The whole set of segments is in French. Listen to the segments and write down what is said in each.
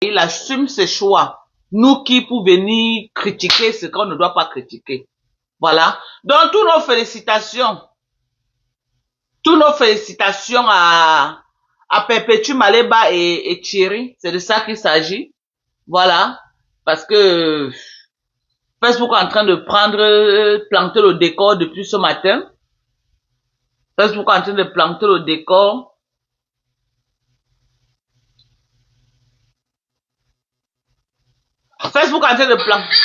il assume ses choix. Nous qui pour venir critiquer ce qu'on ne doit pas critiquer. Voilà. Donc, toutes nos félicitations. Toutes nos félicitations à Perpétue Maleba et Thierry. C'est de ça qu'il s'agit. Voilà. Parce que Facebook est en train de planter le décor depuis ce matin. Facebook est en train de planter le décor. Facebook est en train de planter.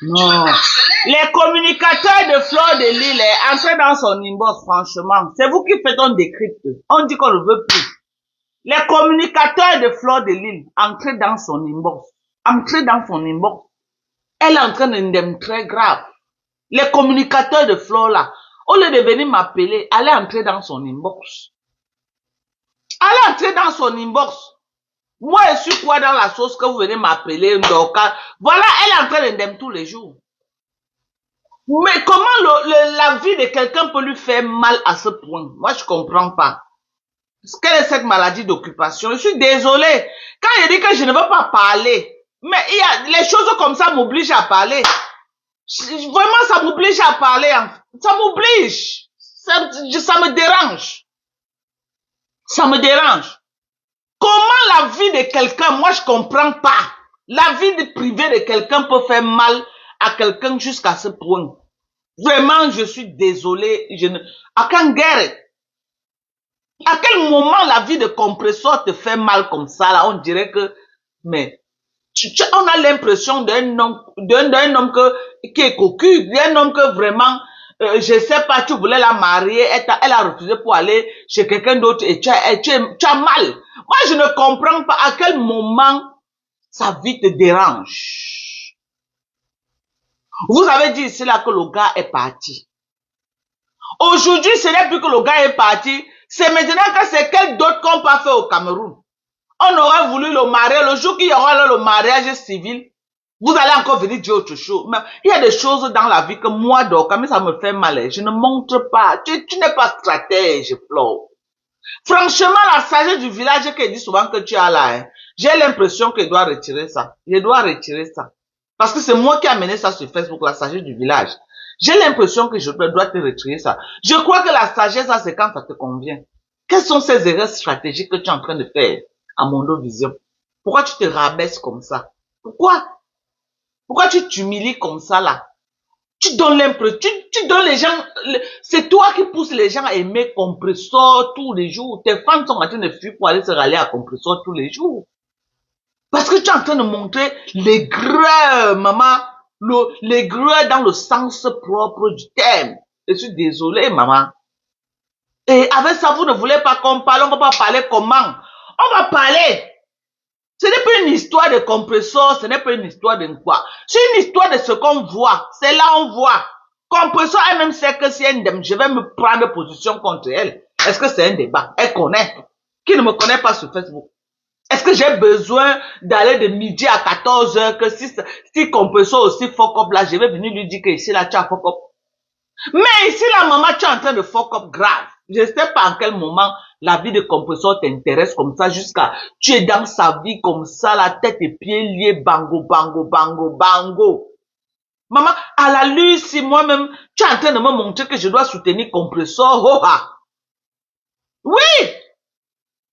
Non. Les communicateurs de Fleur de Lille, entrez dans son inbox, franchement. C'est vous qui faites un décrypte. On dit qu'on ne veut plus. Les communicateurs de Fleur de Lille, entrez dans son inbox. Entrez dans son inbox. Elle est en train d'être très grave. Les communicateurs de Fleur là, au lieu de venir m'appeler, allez entrer dans son inbox. Allez entrer dans son inbox. Moi, je suis quoi dans la sauce que vous venez m'appeler, voilà, elle est en train d'indemner tous les jours. Mais comment la vie de quelqu'un peut lui faire mal à ce point? Moi, je comprends pas. Quelle est cette maladie d'occupation? Je suis désolée. Quand je dis que je ne veux pas parler, mais les choses comme ça m'obligent à parler. Vraiment, ça m'oblige à parler. Ça m'oblige. Ça me dérange. Ça me dérange. Comment la vie de quelqu'un, moi je comprends pas. La vie privée de quelqu'un peut faire mal à quelqu'un jusqu'à ce point. Vraiment, je suis désolé. À quelle guerre? À quel moment la vie de compresseur te fait mal comme ça là? On dirait que, mais, on a l'impression d'un homme qui est cocu, d'un homme que vraiment, je sais pas, tu voulais la marier, elle a refusé pour aller chez quelqu'un d'autre et tu as mal. Moi, je ne comprends pas à quel moment sa vie te dérange. Vous avez dit ici là que le gars est parti. Aujourd'hui, ce n'est plus que le gars est parti. C'est maintenant que c'est quel d'autre qu'on peut faire au Cameroun. On aurait voulu le marier. Le jour qu'il y aura le mariage civil, vous allez encore venir dire autre chose. Mais il y a des choses dans la vie que moi, comme ça me fait mal. Je ne montre pas. Tu n'es pas stratège, Flo. Franchement, la sagesse du village qui dit souvent que tu as là, j'ai l'impression que je dois retirer ça. Je dois retirer ça. Parce que c'est moi qui ai amené ça sur Facebook, la sagesse du village. J'ai l'impression que je dois te retirer ça. Je crois que la sagesse, ça, c'est quand ça te convient. Quelles sont ces erreurs stratégiques que tu es en train de faire à Mondo Vision? Pourquoi tu te rabaisses comme ça? Pourquoi? Pourquoi tu t'humilies comme ça, là? Tu donnes l'impression, tu donnes les gens, c'est toi qui pousses les gens à aimer Compressor tous les jours. Tes fans sont en train de fuir pour aller se rallier à Compressor tous les jours. Parce que tu es en train de montrer l'aigreur, maman. L'aigreur dans le sens propre du terme. Je suis désolé, maman. Et avec ça, vous ne voulez pas qu'on parle, on va pas parler comment? On va parler. Ce n'est pas une histoire de Compressor, ce n'est pas une histoire de quoi. C'est une histoire de ce qu'on voit. C'est là on voit. Compressor elle-même sait que si je vais me prendre position contre elle. Est-ce que c'est un débat? Elle connaît. Qui ne me connaît pas sur Facebook? Est-ce que j'ai besoin d'aller de midi à 14 heures que si Compressor aussi fuck up là, je vais venir lui dire que ici là tu as fuck up. Mais ici là maman tu es en train de fuck up grave. Je sais pas en quel moment la vie de compresseur t'intéresse comme ça jusqu'à tu es dans sa vie comme ça, la tête et pieds liés, bango, bango, bango, bango. Maman, à la lutte, si moi-même, tu es en train de me montrer que je dois soutenir compresseur, oh ah. Oui!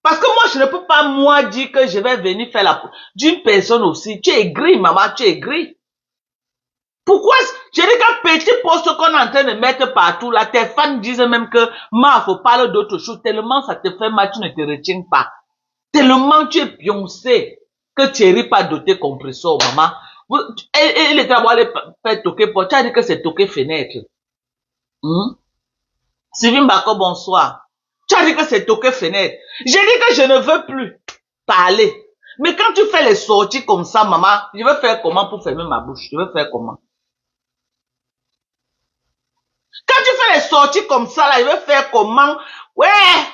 Parce que moi, je ne peux pas, moi, dire que je vais venir faire la d'une personne aussi. Tu es gris, maman, tu es gris. Pourquoi? J'ai dit qu'un petit poste qu'on est en train de mettre partout, là, tes fans disent même que, ma, faut parler d'autre chose. Tellement ça te fait mal, tu ne te retiens pas. Tellement tu es pioncé que tu n'es pas doté compresseur, maman. Et les travailleurs fait toquer porte. Tu as dit que c'est toquer fenêtre. Sylvie Mbako, bonsoir. Tu as dit que c'est toquer fenêtre. J'ai dit que je ne veux plus parler. Mais quand tu fais les sorties comme ça, maman, je vais faire comment pour fermer ma bouche? Je vais faire comment? Quand tu fais les sorties comme ça, là, je vais faire comment? Ouais,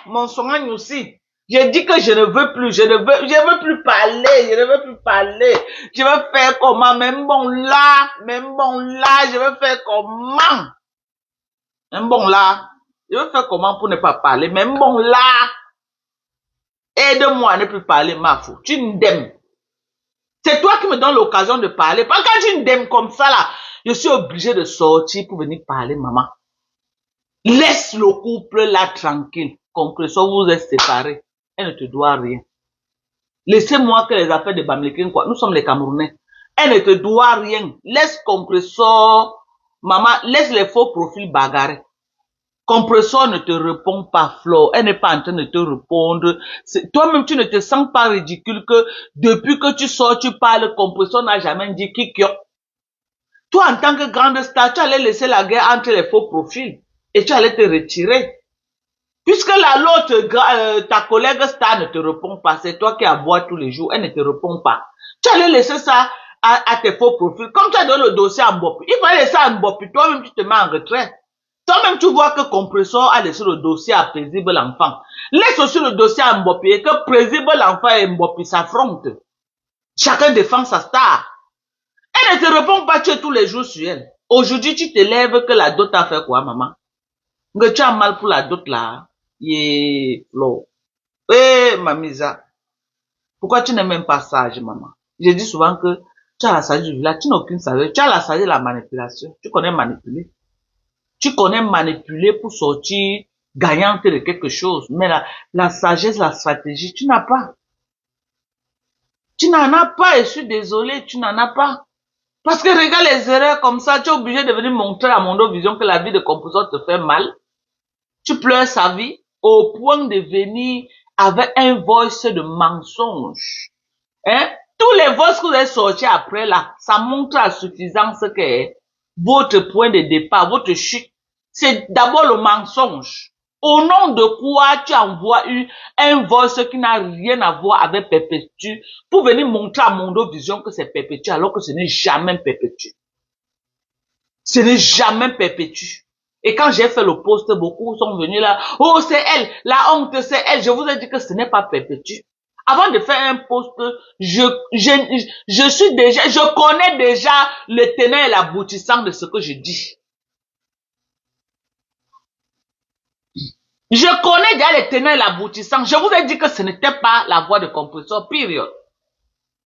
mon soin aussi. J'ai dit que je ne veux plus, je ne veux plus parler, je ne veux plus parler. Je vais faire comment? Même bon là, je vais faire comment? Même bon là, je vais faire comment pour ne pas parler? Même bon là, aide-moi à ne plus parler, ma fou. Tu m'aimes. C'est toi qui me donnes l'occasion de parler. Parce que quand tu m'aimes comme ça là, je suis obligé de sortir pour venir parler, maman. Laisse le couple là tranquille. Compresseur, vous êtes séparés. Elle ne te doit rien. Laissez-moi que les affaires de Bamlekin, quoi. Nous sommes les Camerounais. Elle ne te doit rien. Laisse compresseur, maman, laisse les faux profils bagarrer. Compresseur ne te répond pas, Flo. Elle n'est pas en train de te répondre. Toi-même, tu ne te sens pas ridicule que depuis que tu sors, tu parles, compresseur n'a jamais dit qui. Toi, en tant que grande star, tu allais laisser la guerre entre les faux profils et tu allais te retirer. Puisque l'autre, ta collègue star ne te répond pas, c'est toi qui aboies tous les jours, elle ne te répond pas. Tu allais laisser ça à tes faux profils. Comme tu as donné le dossier à Mbopi, il fallait laisser à Mbopi, toi-même tu te mets en retrait. Toi-même tu vois que compresseur a laissé le dossier à Paisible l'enfant. Laisse aussi le dossier à Mbopi et que Paisible l'enfant et Mbopi s'affrontent. Chacun défend sa star. Elle ne te répond pas, tu es tous les jours sur elle. Aujourd'hui, tu te lèves que la dot a fait quoi, maman? Que tu as mal pour la dot là. Yeah, Flo. Eh, Mamisa. Pourquoi tu n'es même pas sage, maman? Je dis souvent que tu as la sagesse du village, tu n'as aucune sagesse. Tu as la sagesse de la manipulation. Tu connais manipuler. Tu connais manipuler pour sortir gagnante de quelque chose. Mais la sagesse, la stratégie, tu n'as pas. Tu n'en as pas et je suis désolé, tu n'en as pas. Parce que regarde les erreurs comme ça, tu es obligé de venir montrer à Mondo Vision que la vie de composant te fait mal. Tu pleures sa vie au point de venir avec un voice de mensonge. Hein? Tous les voices que vous avez sortis après là, ça montre à suffisance que votre point de départ, votre chute, c'est d'abord le mensonge. Au nom de quoi tu envoies un voice qui n'a rien à voir avec Perpétue pour venir montrer à Mondo Vision que c'est Perpétue alors que ce n'est jamais Perpétue. Ce n'est jamais Perpétue. Et quand j'ai fait le post, beaucoup sont venus là. Oh, c'est elle. La honte, c'est elle. Je vous ai dit que ce n'est pas Perpétue. Avant de faire un post, je connais déjà le tenant et l'aboutissant de ce que je dis. Je connais déjà les tenants et l'aboutissant. Je vous ai dit que ce n'était pas la voix de compresseur, période.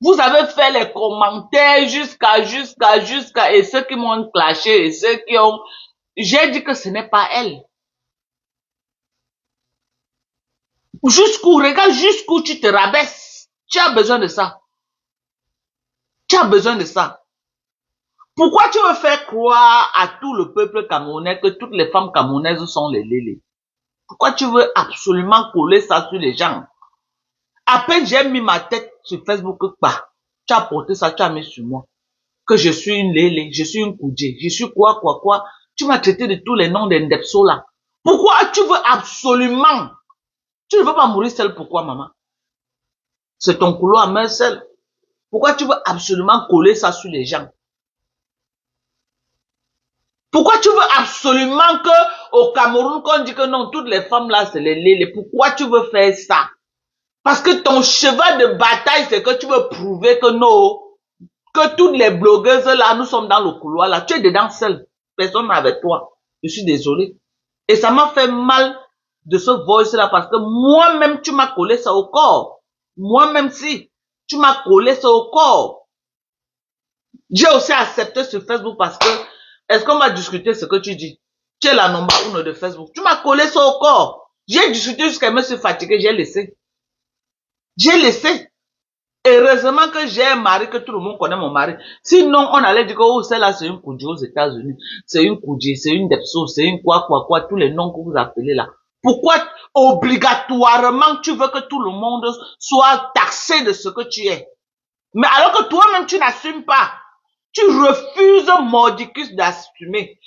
Vous avez fait les commentaires jusqu'à, et ceux qui m'ont clashé, et ceux qui ont, j'ai dit que ce n'est pas elle. Regarde jusqu'où tu te rabaisses. Tu as besoin de ça. Tu as besoin de ça. Pourquoi tu veux faire croire à tout le peuple camerounais que toutes les femmes camerounaises sont les lélés? Pourquoi tu veux absolument coller ça sur les gens? À peine j'ai mis ma tête sur Facebook, bah, tu as porté ça, tu as mis sur moi. Que je suis une lélé, je suis une koudjé, je suis quoi. Tu m'as traité de tous les noms d'Endepso là. Pourquoi tu veux absolument? Tu ne veux pas mourir seul, pourquoi, maman? C'est ton couloir à main seule. Pourquoi tu veux absolument coller ça sur les gens? Pourquoi tu veux absolument que au Cameroun, qu'on dit que non, toutes les femmes là, c'est les lélés. Pourquoi tu veux faire ça? Parce que ton cheval de bataille, c'est que tu veux prouver que non, que toutes les blogueuses là, nous sommes dans le couloir là. Tu es dedans seul. Personne n'est avec toi. Je suis désolé. Et ça m'a fait mal de ce voice-là parce que moi-même, tu m'as collé ça au corps. Moi-même, si, tu m'as collé ça au corps. J'ai aussi accepté sur Facebook parce que, est-ce qu'on va discuter ce que tu dis? Tu es la number 1 de Facebook. Tu m'as collé ça au corps. J'ai discuté jusqu'à me suis fatigué, j'ai laissé. J'ai laissé. Heureusement que j'ai un mari, que tout le monde connaît mon mari. Sinon, on allait dire que oh, celle-là, c'est une Koudji aux États-Unis. C'est une Koudji, c'est une Depso, c'est une quoi, tous les noms que vous appelez là. Pourquoi obligatoirement tu veux que tout le monde soit taxé de ce que tu es? Mais alors que toi-même, tu n'assumes pas. Tu refuses mordicus d'assumer.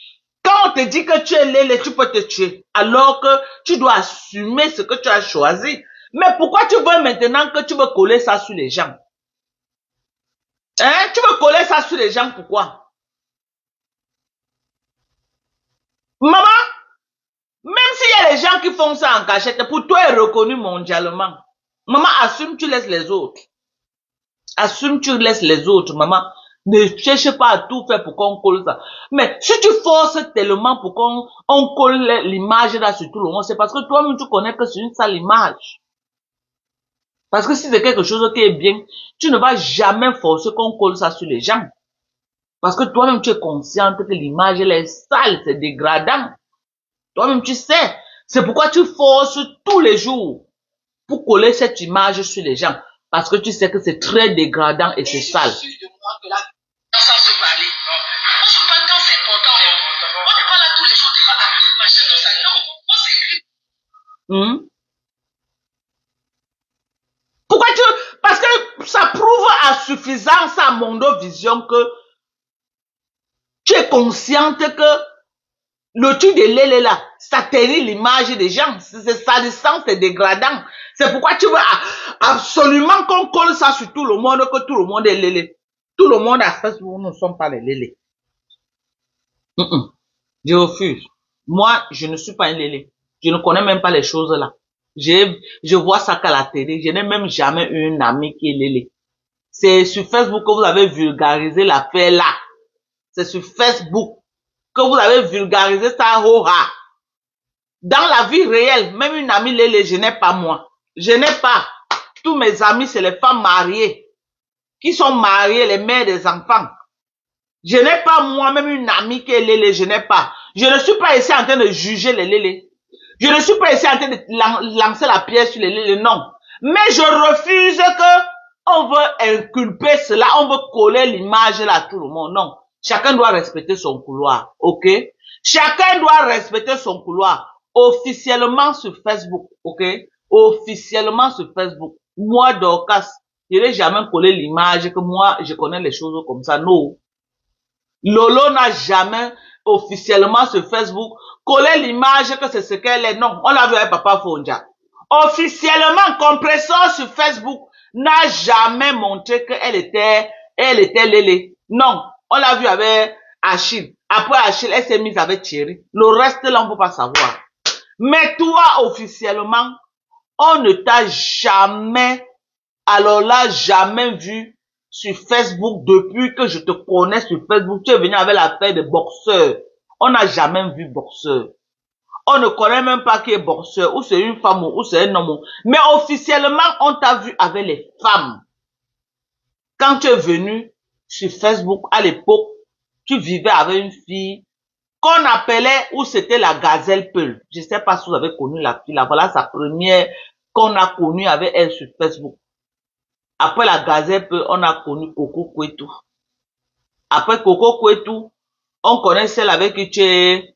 Quand on te dit que tu es lélé, tu peux te tuer. Alors que tu dois assumer ce que tu as choisi. Mais pourquoi tu veux maintenant que tu veux coller ça sur les gens? Hein? Tu veux coller ça sur les gens, pourquoi? Maman, même s'il y a les gens qui font ça en cachette, pour toi est reconnu mondialement. Maman, assume, tu laisses les autres. Assume, tu laisses les autres, maman. Ne cherche pas à tout faire pour qu'on colle ça. Mais si tu forces tellement pour qu'on colle l'image là sur tout le monde, c'est parce que toi-même tu connais que c'est une sale image. Parce que si c'est quelque chose qui est bien, tu ne vas jamais forcer qu'on colle ça sur les gens. Parce que toi-même tu es consciente que l'image elle est sale, c'est dégradant. Toi-même tu sais. C'est pourquoi tu forces tous les jours pour coller cette image sur les gens. Parce que tu sais que c'est très dégradant et c'est sale. Pourquoi tu... Parce que ça prouve à suffisance à Mondovision que tu es consciente que le truc de Lélé là, ça ternit l'image des gens. C'est salissant, c'est dégradant. C'est pourquoi tu veux absolument qu'on colle ça sur tout le monde, que tout le monde est Lélé. Tout le monde a fait, nous ne sommes pas les Lélé. Je refuse. Moi, je ne suis pas un Lélé. Je ne connais même pas les choses là. Je vois ça qu'à la télé. Je n'ai même jamais eu une amie qui est Lélé. C'est sur Facebook que vous avez vulgarisé l'affaire là. C'est sur Facebook que vous avez vulgarisé ça, hoha. Dans la vie réelle, même une amie Lélé, je n'ai pas moi. Je n'ai pas. Tous mes amis, c'est les femmes mariées. Qui sont mariées, les mères des enfants. Je n'ai pas moi-même une amie qui est Lélé, je n'ai pas. Je ne suis pas ici en train de juger les Lélé. Je ne suis pas ici en train de lancer la pierre sur les Lélé, non. Mais je refuse que on veut inculper cela, on veut coller l'image là à tout le monde, non. Chacun doit respecter son couloir, ok? Chacun doit respecter son couloir. Officiellement sur Facebook, ok? Officiellement sur Facebook. Moi, Dorcas, je n'ai jamais collé l'image que moi, je connais les choses comme ça, non. Lolo n'a jamais officiellement sur Facebook collé l'image que c'est ce qu'elle est, non. On l'a vu avec Papa Fonja. Officiellement, Compresseur sur Facebook n'a jamais montré qu'elle était Lélé. Non. On l'a vu avec Achille. Après Achille, elle s'est mise avec Thierry. Le reste, là, on ne peut pas savoir. Mais toi, officiellement, on ne t'a jamais, alors là, jamais vu sur Facebook depuis que je te connais sur Facebook. Tu es venu avec l'affaire de boxeur. On n'a jamais vu boxeur. On ne connaît même pas qui est boxeur, ou c'est une femme, ou c'est un homme. Mais officiellement, on t'a vu avec les femmes. Quand tu es venu sur Facebook, à l'époque, tu vivais avec une fille qu'on appelait, ou c'était la Gazelle Peul. Je ne sais pas si vous avez connu la fille, là. Voilà sa première qu'on a connue avec elle sur Facebook. Après la Gazelle Peul, on a connu Coco Kouetou. Après Coco Kouetou, on connaît celle avec qui tu es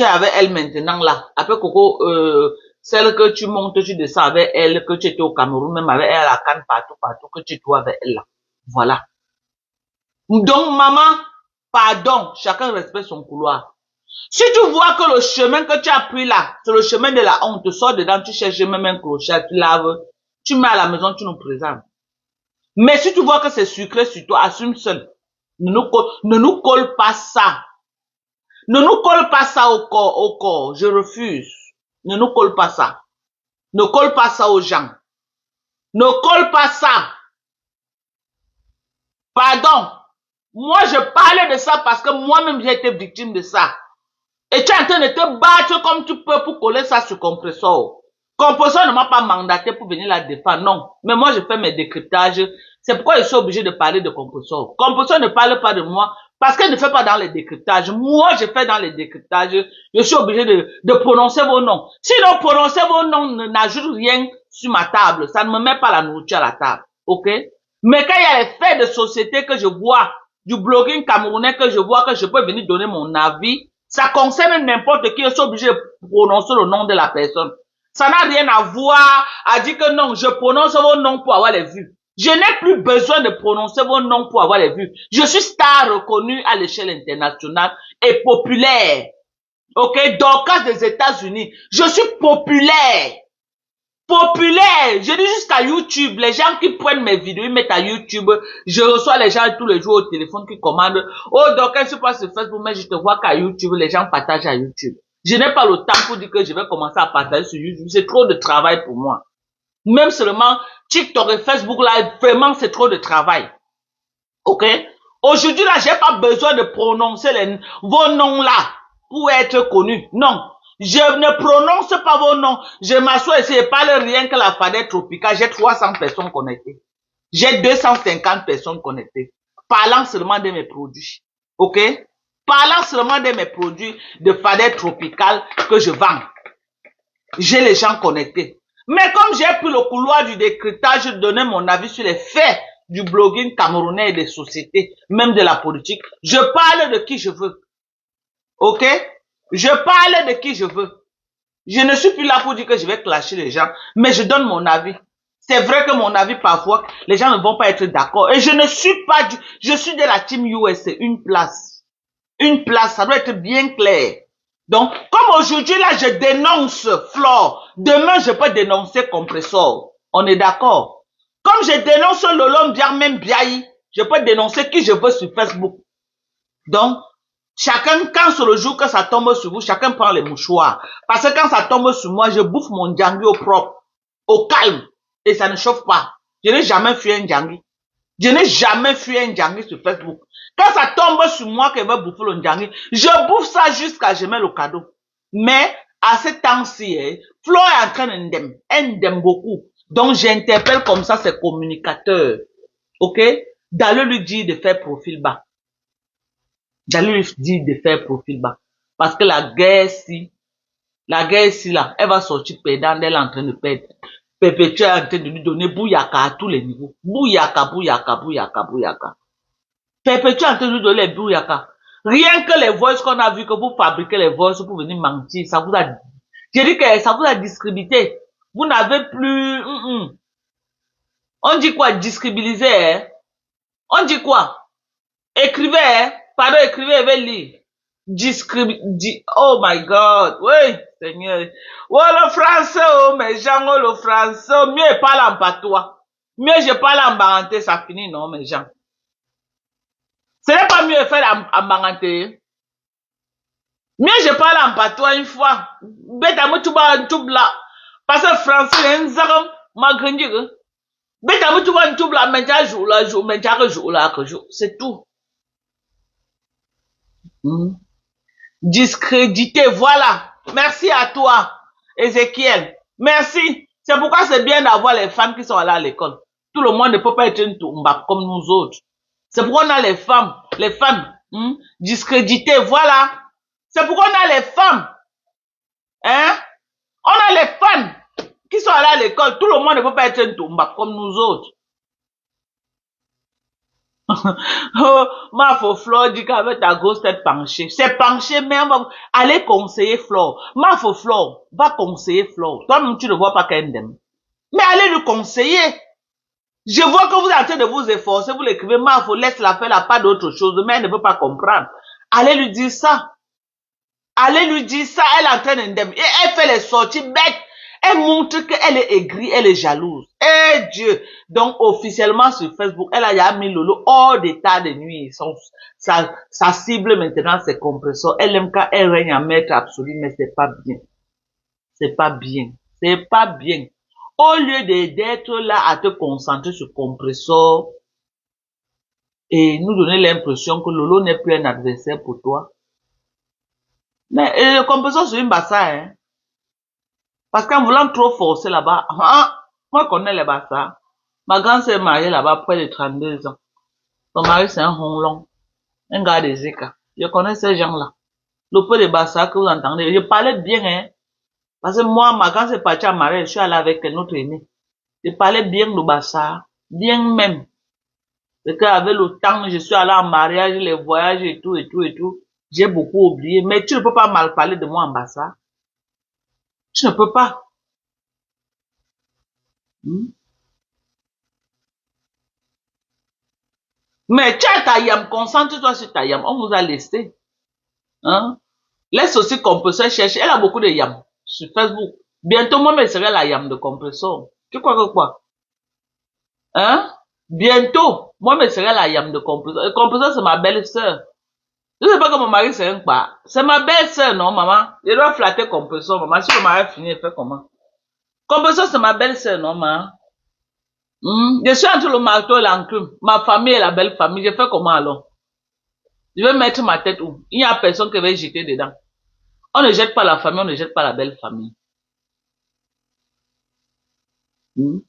avec elle maintenant là. Après Coco, celle que tu montes, tu descends avec elle, que tu étais au Cameroun, même avec elle à la Cannes, partout, que tu joues avec elle là. Voilà. Donc, maman, pardon, chacun respecte son couloir. Si tu vois que le chemin que tu as pris là, c'est le chemin de la honte, tu sors dedans, tu cherches même un crochet, tu laves, tu mets à la maison, tu nous présentes. Mais si tu vois que c'est sucré sur toi, assume seul. Ne nous colle pas ça. Ne nous colle pas ça au corps. Je refuse. Ne nous colle pas ça. Ne colle pas ça aux gens. Ne colle pas ça. Pardon. Moi, je parlais de ça parce que moi-même, j'ai été victime de ça. Et tu es en train de te battre comme tu peux pour coller ça sur Compressor. Compressor ne m'a pas mandaté pour venir la défendre, non. Mais moi, je fais mes décryptages. C'est pourquoi je suis obligé de parler de Compressor. Compressor ne parle pas de moi parce qu'elle ne fait pas dans les décryptages. Moi, je fais dans les décryptages. Je suis obligé de prononcer vos noms. Sinon, prononcer vos noms n'ajoute rien sur ma table. Ça ne me met pas la nourriture à la table. OK? Mais quand il y a les faits de société que je vois, du blogging camerounais que je vois, que je peux venir donner mon avis, ça concerne n'importe qui. Je suis obligé de prononcer le nom de la personne. Ça n'a rien à voir à dire que non, je prononce vos noms pour avoir les vues. Je n'ai plus besoin de prononcer vos noms pour avoir les vues. Je suis star reconnue à l'échelle internationale et populaire. OK? Dans le cas des États-Unis, je suis populaire. Populaire. Je dis jusqu'à YouTube. Les gens qui prennent mes vidéos, ils mettent à YouTube. Je reçois les gens tous les jours au téléphone qui commandent. Oh, donc, je suis pas sur Facebook, mais je te vois qu'à YouTube, les gens partagent à YouTube. Je n'ai pas le temps pour dire que je vais commencer à partager sur YouTube. C'est trop de travail pour moi. Même seulement TikTok et Facebook, là, vraiment, c'est trop de travail. OK? Aujourd'hui, là, j'ai pas besoin de prononcer vos noms là pour être connu. Non. Je ne prononce pas vos noms. Je m'assois ici et parle rien que la fadette tropicale. J'ai 300 personnes connectées. J'ai 250 personnes connectées. Parlant seulement de mes produits. OK? Parlant seulement de mes produits de fadette tropicale que je vends. J'ai les gens connectés. Mais comme j'ai pris le couloir du décryptage, je donnais mon avis sur les faits du blogging camerounais et des sociétés, même de la politique. Je parle de qui je veux. OK? Je parle de qui je veux. Je ne suis plus là pour dire que je vais clasher les gens, mais je donne mon avis. C'est vrai que mon avis, parfois, les gens ne vont pas être d'accord. Et je ne suis pas je suis de la team USA, une place. Une place, ça doit être bien clair. Donc, comme aujourd'hui, là, je dénonce Flore, demain, je peux dénoncer Compressor. On est d'accord? Comme je dénonce Lolom même Biaï, je peux dénoncer qui je veux sur Facebook. Donc, chacun, quand c'est le jour que ça tombe sur vous, chacun prend les mouchoirs. Parce que quand ça tombe sur moi, je bouffe mon djangui au propre, au calme, et ça ne chauffe pas. Je n'ai jamais fui un djangui. Je n'ai jamais fui un djangui sur Facebook. Quand ça tombe sur moi que je vais bouffer le djangui, je bouffe ça jusqu'à je mets le cadeau. Mais, à ce temps-ci, Flo est en train elle m'aime beaucoup. Donc, j'interpelle comme ça ses communicateurs. OK? D'aller lui dire de faire profil bas. D'aller lui dire de faire profil bas. Parce que la guerre ici, là, elle va sortir perdante, elle est en train de perdre. Perpétuel est en train de lui donner bouyaka à tous les niveaux. Bouyaka, bouyaka, bouyaka, bouyaka. Perpétuel est en train de lui donner les bouyaka. Rien que les voices qu'on a vu que vous fabriquez les voices pour venir mentir, ça vous a, j'ai dit que ça vous a discrédité. Vous n'avez plus, On dit quoi, discrédibiliser, hein? On dit quoi? Écrivez, hein? Pardon, écrivez, je vais lire. Oh my God, oui, Seigneur. Oh, le français, oh, mes gens, oh, le français, oh, mieux je parle en patois. Mieux je parle en baranté, ça finit, non, mes gens. Ce n'est pas mieux de faire en baranté. Mieux je parle en patois une fois. Bêta, moi, tu vas en tout là. Parce que le français, c'est un zaram, ma grandie. Bêta, moi, tu vas en tout là, mais tu jour là, jour, mais tu jour là, jour. C'est tout. Discrédité, voilà. Merci à toi, Ézéchiel. Merci. C'est pourquoi c'est bien d'avoir les femmes qui sont allées à l'école. Tout le monde ne peut pas être une toumba comme nous autres. C'est pourquoi on a les femmes, discréditées, voilà. C'est pourquoi on a les femmes, hein. On a les femmes qui sont allées à l'école. Tout le monde ne peut pas être une toumba comme nous autres. Oh, ma faux Flore dit qu'avec ta grosse tête penchée. C'est penché, mais allez conseiller Flore. Ma faux Flore, va conseiller Flore. Toi-même, tu ne vois pas qu'elle aime. Mais allez lui conseiller. Je vois que vous êtes en train de vous efforcer, vous l'écrivez, ma faux, laisse-la faire, elle n'a pas d'autre chose, mais elle ne veut pas comprendre. Allez lui dire ça. Allez lui dire ça, elle est en train d'indemne. Et elle fait les sorties bêtes. Elle montre qu'elle est aigrie, elle est jalouse. Eh Dieu! Donc, officiellement sur Facebook, elle a mis Lolo hors d'état de nuit. Sa cible maintenant, c'est Compressor. Elle aime quand elle règne en maître absolu, mais c'est pas bien. C'est pas bien. C'est pas bien. Au lieu d'être là à te concentrer sur Compressor et nous donner l'impression que Lolo n'est plus un adversaire pour toi, Mais le compresseur sur une bassa, hein. Parce qu'en voulant trop forcer là-bas, moi je connais les bassas. Ma grande-sœur est mariée là-bas près de 32 ans. Son mari c'est un honlon, un gars des Zika. Je connais ces gens-là. Le peu de bassa que vous entendez, je parlais bien, hein. Parce que moi, quand c'est parti à mariage, je suis allé avec notre aîné. Je parlais bien de bassa, bien même. Parce qu'avec le temps, je suis allé en mariage, les voyages et tout, et tout, et tout. J'ai beaucoup oublié. Mais tu ne peux pas mal parler de moi en bassa. Tu ne peux pas. Hmm? Mais tu as ta yam, concentre-toi sur ta yam. On vous a laissé. Hein? Laisse aussi compresseur chercher. Elle a beaucoup de yam sur Facebook. Bientôt, moi, je serai la yam de compresseur. Tu crois que quoi? Hein? Bientôt, moi, je serai la yam de compresseur. Le compresseur, c'est ma belle-sœur. Je ne sais pas que mon mari, c'est un quoi. C'est ma belle-sœur, non, maman? Je dois flatter compresseur, maman. Si le mari finit, il fait comment? Compresseur, c'est ma belle-sœur, non, maman? Je suis entre le marteau et l'enclume. Ma famille est la belle famille. Je fais comment alors? Je vais mettre ma tête où? Il n'y a personne qui va jeter dedans. On ne jette pas la famille, on ne jette pas la belle famille. Hmm?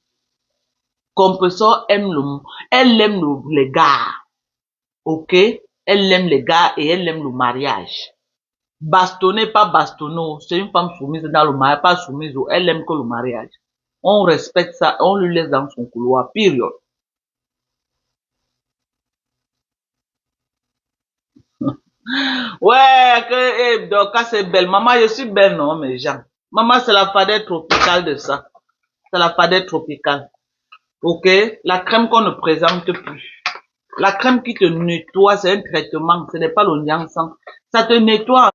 Compresseur elle aime les gars. Ok? Elle aime les gars et elle aime le mariage. Bastonner, pas bastonner. C'est une femme soumise dans le mariage, pas soumise. Elle aime que le mariage. On respecte ça, on lui laisse dans son couloir. Période. Ouais, donc, c'est belle. Maman, je suis belle, non, mes gens. Maman, c'est la fadette tropicale de ça. C'est la fadette tropicale. Ok? La crème qu'on ne présente plus. La crème qui te nettoie, c'est un traitement. Ce n'est pas le niansang. Ça te nettoie.